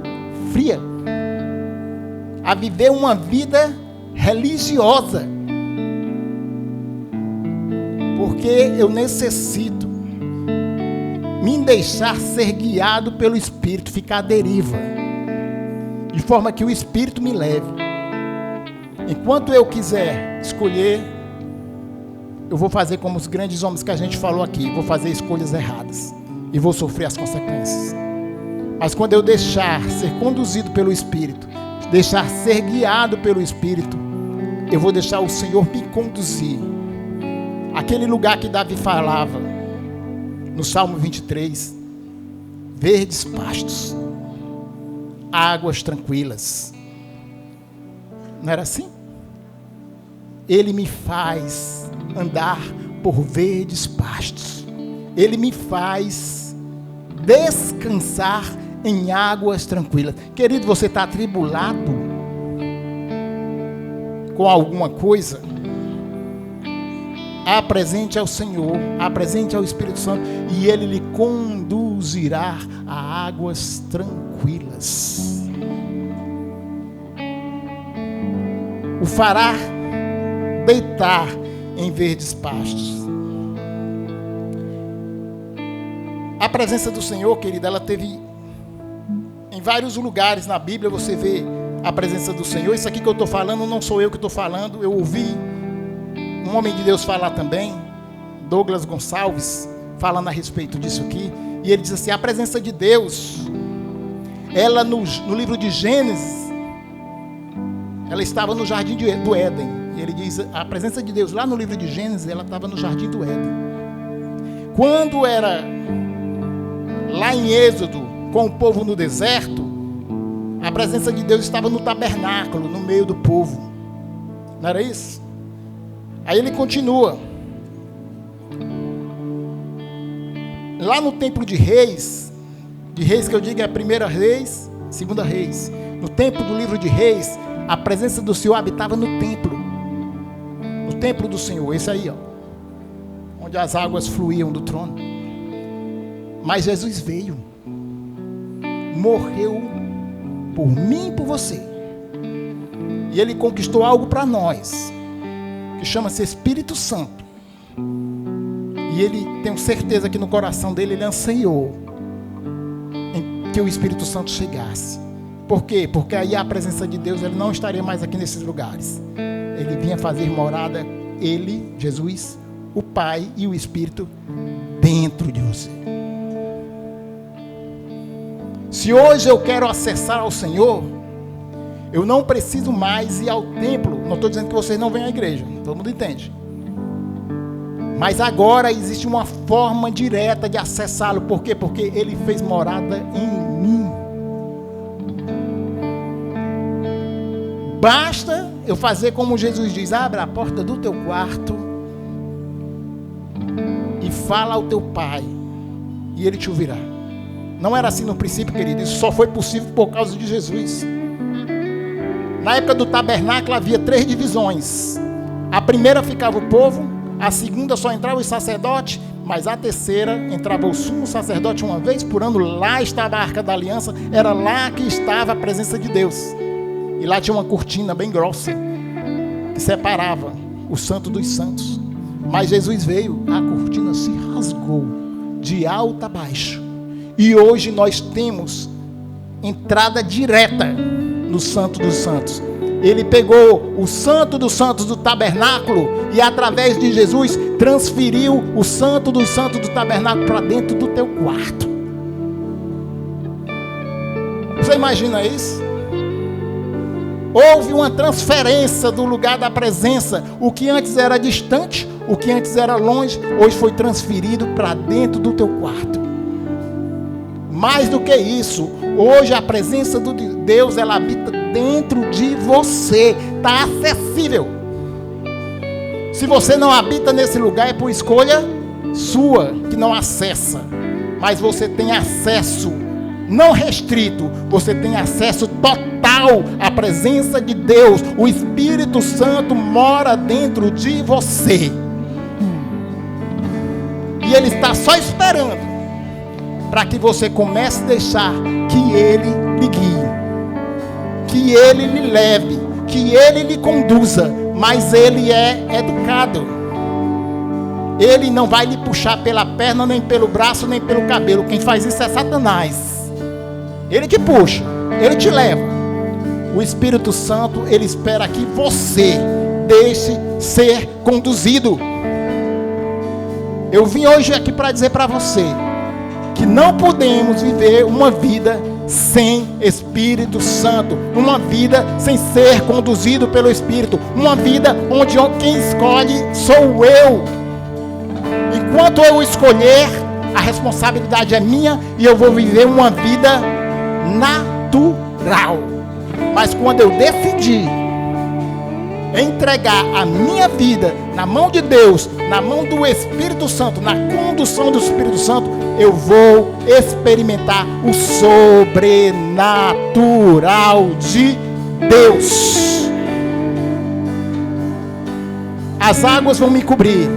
fria, a viver uma vida religiosa, porque eu necessito me deixar ser guiado pelo Espírito, ficar à deriva, de forma que o Espírito me leve. Enquanto eu quiser escolher, eu vou fazer como os grandes homens que a gente falou aqui, vou fazer escolhas erradas e vou sofrer as consequências. Mas quando eu deixar ser conduzido pelo Espírito, deixar ser guiado pelo Espírito, eu vou deixar o Senhor me conduzir. Aquele lugar que Davi falava, no Salmo 23, verdes pastos, águas tranquilas. Não era assim? Ele me faz andar por verdes pastos. Ele me faz descansar em águas tranquilas. Querido, você está atribulado com alguma coisa? Apresente ao Senhor, apresente ao Espírito Santo, e Ele lhe conduzirá a águas tranquilas. O fará deitar em verdes pastos. A presença do Senhor, querida, ela teve em vários lugares na Bíblia. Você vê a presença do Senhor. Isso aqui que eu estou falando, não sou eu que estou falando. Eu ouvi um homem de Deus falar também, Douglas Gonçalves, falando a respeito disso aqui. E ele diz assim: a presença de Deus, ela no livro de Gênesis, ela estava no jardim do Éden. E ele diz, a presença de Deus lá no livro de Gênesis, ela estava no jardim do Éden. Quando era lá em Êxodo, com o povo no deserto, a presença de Deus estava no tabernáculo, no meio do povo. Não era isso? Aí ele continua. Lá no templo de Reis que eu digo é a primeira Reis, segunda Reis. No templo do livro de Reis, a presença do Senhor habitava no templo. No templo do Senhor, esse aí, ó, onde as águas fluíam do trono. Mas Jesus veio, morreu por mim e por você. E Ele conquistou algo para nós, que chama-se Espírito Santo. E Ele, tenho certeza que no coração dele, Ele anseiou em que o Espírito Santo chegasse. Por quê? Porque aí a presença de Deus, Ele não estaria mais aqui nesses lugares. Ele vinha fazer morada, Ele, Jesus, o Pai e o Espírito dentro de você. Se hoje eu quero acessar ao Senhor, eu não preciso mais ir ao templo. Não estou dizendo que vocês não venham à igreja, todo mundo entende. Mas agora existe uma forma direta de acessá-lo. Por quê? Porque Ele fez morada em mim. Basta eu fazer como Jesus diz: abra a porta do teu quarto e fala ao teu pai, e Ele te ouvirá. Não era assim no princípio, querido. Isso só foi possível por causa de Jesus. Na época do tabernáculo havia 3 divisões. A primeira ficava o povo, a segunda só entrava os sacerdotes, mas a terceira entrava o sumo sacerdote uma vez por ano. Lá estava a Arca da Aliança, era lá que estava a presença de Deus. E lá tinha uma cortina bem grossa que separava o santo dos santos. Mas Jesus veio, a cortina se rasgou de alto a baixo. E hoje nós temos entrada direta no Santo dos Santos. Ele pegou o Santo dos Santos do tabernáculo e através de Jesus transferiu o Santo dos Santos do tabernáculo para dentro do teu quarto. Você imagina isso? Houve uma transferência do lugar da presença. O que antes era distante, o que antes era longe, hoje foi transferido para dentro do teu quarto. Mais do que isso, hoje a presença de Deus, ela habita dentro de você, está acessível. Se você não habita nesse lugar, é por escolha sua, que não acessa. Mas você tem acesso, não restrito, você tem acesso total à presença de Deus. O Espírito Santo mora dentro de você. E Ele está só esperando para que você comece a deixar que Ele lhe guie, que Ele lhe leve, que Ele lhe conduza. Mas Ele é educado. Ele não vai lhe puxar pela perna, nem pelo braço, nem pelo cabelo. Quem faz isso é Satanás. Ele te puxa, Ele te leva. O Espírito Santo, Ele espera que você deixe ser conduzido. Eu vim hoje aqui para dizer para você que não podemos viver uma vida sem Espírito Santo, uma vida sem ser conduzido pelo Espírito, uma vida onde quem escolhe sou eu. Enquanto eu escolher, a responsabilidade é minha e eu vou viver uma vida natural. Mas quando eu decidir entregar a minha vida na mão de Deus, na mão do Espírito Santo, na condução do Espírito Santo, eu vou experimentar o sobrenatural de Deus. As águas vão me cobrir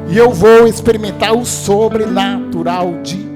e eu vou experimentar o sobrenatural de